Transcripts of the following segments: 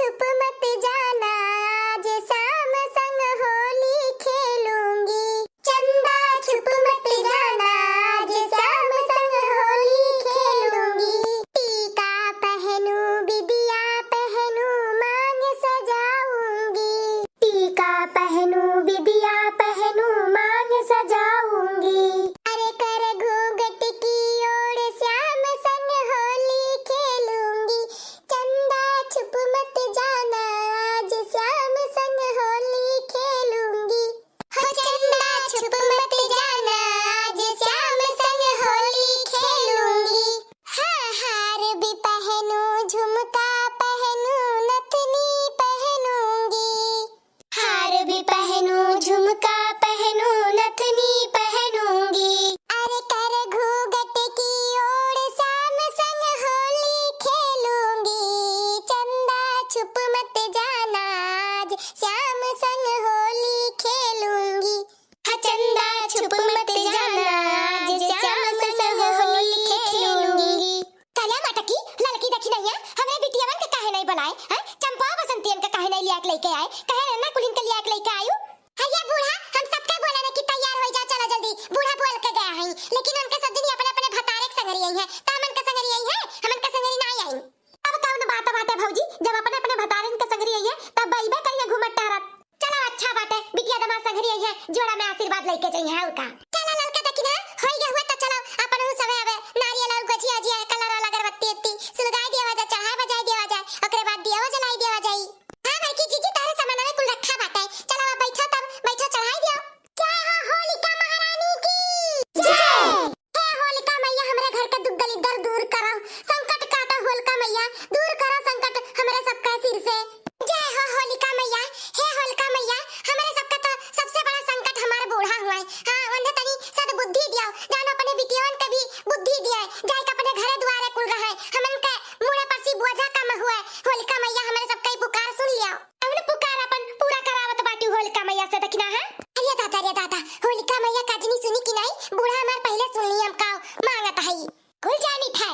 छुप मत जाना, आज शाम संग होली खेलूंगी। चंदा छुप मत जाना, आज शाम संग होली खेलूंगी। टीका पहनूं बिदिया पहनूं मांग सजाऊंगी। टीका पहनूं बिदिया पहनूं मांग सजाऊंगी। अरे कर घूंघट की ओर श्याम संग होली खेलूंगी। चंदा छुप मत जाना, आज श्याम संग होली खेलूंगी। हो चंदा छुप मत जाना, आज श्याम संग होली खेलूंगी। हाँ हार भी पहनूं झुमका पहनूं नथनी पहनूंगी। हार भी पहनूं झुमका पहनूं नथनी पहनूंगी। अरे कर घूंघट की ओर श्याम संग होली खेलूंगी। चंदा छुप मत जाना, आज श्याम संग होली खेलूंगी। हाँ चंदा छुप मत जाना, आज श्याम संग होली खेलूंगी। काल्या माटकी लड़की देखी नहीं है हमरे बिटियावन के काहे नहीं बनाए हैं? चंपा बसंतियन के काहे नहीं लिया के लेके आए? कहे ना कुलिन के लिया के लेके आयु। हैया बूढ़ा हम सबके बोला ना कि तैयार हो जा, चला जल्दी। बूढ़ा बोल के गया है, लेकिन उनके सब जनी अपने अपने भतारे के संगरी आई है। तामन के संगरी आई है, हमन के संगरी नहीं आई। अब कौन बात बाटे भौजी, जब अपने अपने भतारे के संगरी आई है तब बईबे करिए घुमट टहरत। चलो अच्छा बाटे, बिटिया दमा संगरी आई है, जोड़ा में आशीर्वाद लेके जाई है और का। चला ललका देखी ना होई गया हुआ तो चलो अपन उ समय आवे नारियल और गछिया जी कलर वाला अगरबत्ती इत्ती सुलगाई देवा जा, चढ़ाई बजाई देवा जा, ओकरे बाद दिया जलाई देवा जाई। हां भाई की जीजी तारे सामान में कुल रखा बाटे। चलो अब बैठो, तब बैठो चढ़ाई दियो। जय हो होलिका महारानी की जय। हे होलिका मैया हमरे घर के दुख दलिदर दूर करो, संकट काटो होलिका मैया, दूर करो संकट हमरे सबका सिर से। जय हो होलिका मैया, हे होलिका मैया हमरे सबका तो सबसे बड़ा संकट हमारे बूढ़ा हुआ है। हां उन्हें तनी सद्बुद्धि दियो, जानो अपने बिटियों के भी बुद्धि दिए, जाय के अपने घरे द्वारे कुल रहे, हमन के मुड़े पर सी बोझा कम हुए। होलिका मैया हमरे सबका पुकार सुन लियो, हमने पुकार अपन पूरा करावत बाटी होलिका मैया से देखना है। अरे दादा होलिका मैया काजनी सुनी कि नहीं? बूढ़ा हमार पहले सुन ली, हम का मांगत है कुल जानी था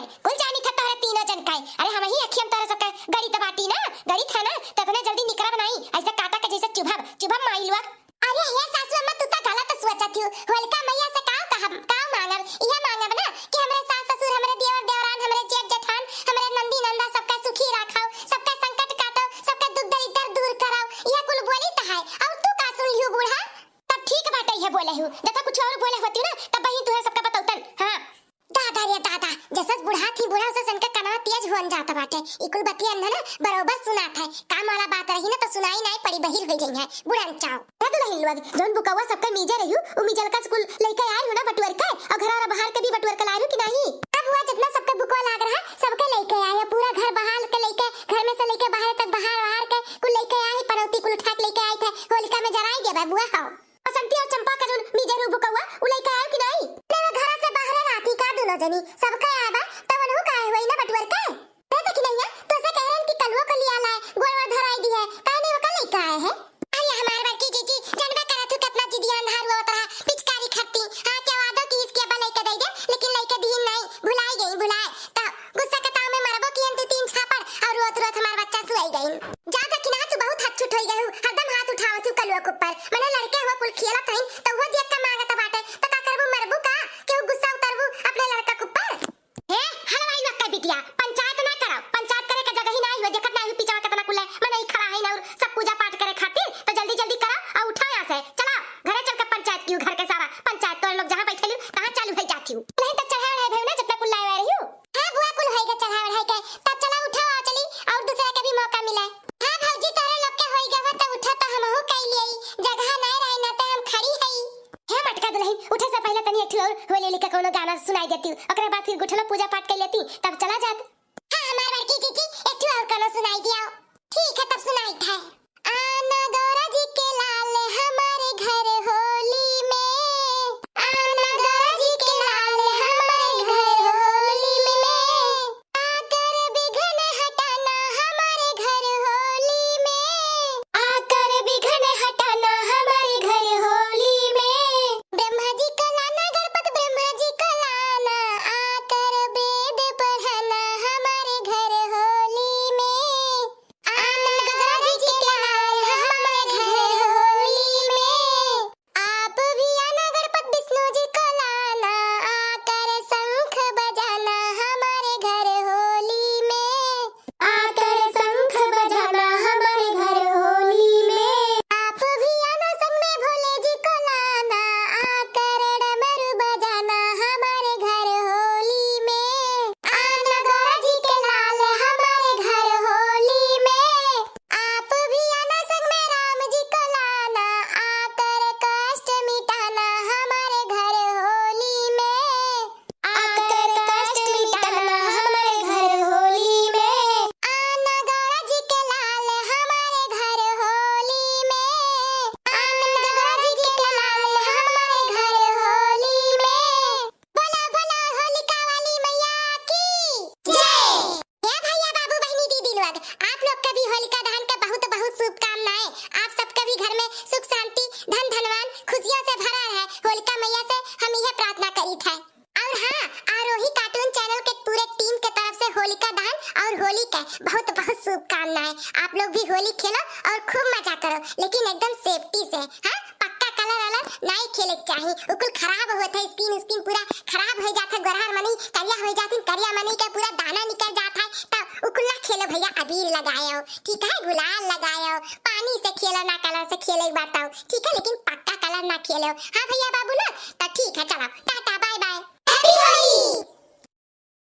तोरे तीनों जन का। अरे हम ही अखियम तोरे सबका गड़ी दबाटी ना, गड़ी था ना तो तने जल्दी निकरा बनाई, ऐसे काटा के जैसे चुभम माई लोग। अरे ये सासू अम्मा तू तो गलत सोचत हूं। होलिका मैया से का मांगब, यह मांगब ना कि हमरे सास ससुर हमरे देवर देवरान हमरे जेठ जेठान हमरे नंदी नंदा सबका सुखी रखाओ, सबका संकट काटो, सबका दुख दरिद्र दूर कराओ, यह कुल बोली त है। और तू का सुन लियो बूढ़ा? तब ठीक बाटे ये बोले हूं, जब कुछ और बोले होती ना तब वही तुहे सबका बताउतन। हां दादा रे दादा जैसे बूढ़ा थी, बूढ़ा से सन का कनवा तेज होन जाता बाटे। इकुल बतिया ना बरोबर सुनात है, काम वाला बात रही ना तो सुनाई नहीं पड़ी, बहिर हो गई है बूढ़ा चाओ। दादू लहिन लोग जोन बुकवा सबका मीजे रहियो उ मीजल का स्कूल लेके आए हो ना बटुअर के, और घर वाला बाहर के भी बटुअर के लारू कि नहीं? अब हुआ जितना सबका बुकवा लाग रहा सबके लेके आए, पूरा घर बाहर के लेके, घर में से लेके बाहर तक बाहर के कुल लेके आए, पनौती कुल उठा के लेके आए थे। होलिका में जराई देबा बुआ हाओ। बसंती और चंपा का जोन मीजे रू बुकवा उ लेके आए कि नहीं? ले घर से बाहर राती का दोनों जनी सबका आबा तब वनु काहे होई ना बटुअर के। रे देखी नहीं है तो से कह रहे कि कलवा को लिया लाए गोलवा धराई दी है, काहे नहीं वका लेके आए है? अरे हमारे बाकी जीजी जनबे करा तू कितना जिदिया अंधार हुआ उतरा पिचकारी खट्टी। हां क्या वादा की इसके अब लेके दे दे, लेकिन लेके दी नहीं, भुलाए तो गुस्सा के ताव में मरबो की हम 3 छापड़ और रोत हमार बच्चा सुई गई। जा देखी ना तू बहुत हट छुट होई गई, हरदम हाथ उठाव तू कलवा के ऊपर। मने लड़के हुआ कुल खेलत हई तो वो देख के मांगत बाटे तो का करबू, मरबू का केहू गुस्सा उतरबू अपने लड़का के ऊपर? हे हलवाई नक्का बिटिया पंचायत ना करो, पंचायत करे के जगह ही नहीं हो, देखत नहीं पीछा कितना कुल है मने खड़ा है ना और सब पूजा पाठ करे खातिर, तो जल्दी जल्दी करो और उठाओ यहां से। चलो घरे चल के पंचायत की, घर के सारा पंचायत तो लोग जहां बैठे लियो कहां चालू है जाती हूं नहीं तक चढ़ाए है भेव ना जितना कुल लाए रही हूं। हां बुआ कुल होई के चढ़ाए है के तब चला उठाओ चली और दूसरे के भी मौका मिले। हां भौजी तारे लोग के होई गवा तो उठा तो हमहु कई लेई, जगह नहीं रही ना तो हम खड़ी हई। हे मटका दुल्हन उठे से पहले तनी एक और होली लिखा कोनो गाना सुनाई देती, ओकरे बाद फिर गुठलो पूजा पाठ कर लेती तब चला जात। हां हमार बड़की जीजी एक और गाना सुनाई दिया। ठीक है तब सुनाई था। आना गौरा जी के लाल हमारे घर होली में, आना गौरा जी के लाल हमारे घर होली में, आकर विघ्न हटाना हमारे घर होली में, आकर विघ्न हटाना हमारे घर होली में। ब्रह्मा जी का लाना गणपति ब्रह्मा जी का लाना, आकर वेद पढ़ाना हमारे घर होली में। आप लोग भी होली खेलो और खूब मजा करो, लेकिन एकदम सेफ्टी से। हाँ, पक्का कलर वाला नहीं खेले चाहिए, उकुल खराब होता है, स्किन स्किन पूरा खराब हो जाता है, गोरहर मनी करिया हो जाती, करिया मनी का पूरा दाना निकल जाता है। तब उकुल ना खेलो भैया, अबीर लगाओ, ठीक है, गुलाल लगाओ, पानी से खेलो ना कलर से खेले, एक बात ठीक है, लेकिन पक्का कलर ना खेलो। हाँ भैया बाबू ना, तो ठीक है, चलो tata bye bye, happy Holi.